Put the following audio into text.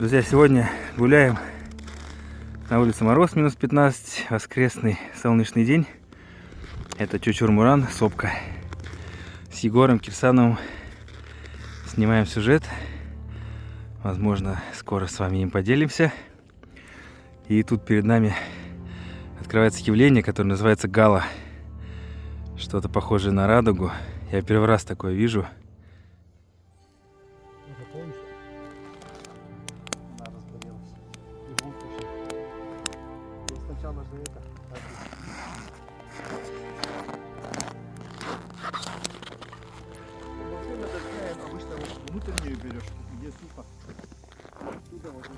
Друзья, сегодня гуляем. На улице мороз минус 15, воскресный солнечный день. Это Чучур-Муран, сопка. С Егором Кирсановым снимаем сюжет. Возможно, скоро с вами им поделимся. И тут перед нами открывается явление, которое называется гала. Что-то похожее на радугу. Я первый раз такое вижу. Сначала же это. Во время дождя обычно внутреннюю берешь, где сухо. Оттуда вот.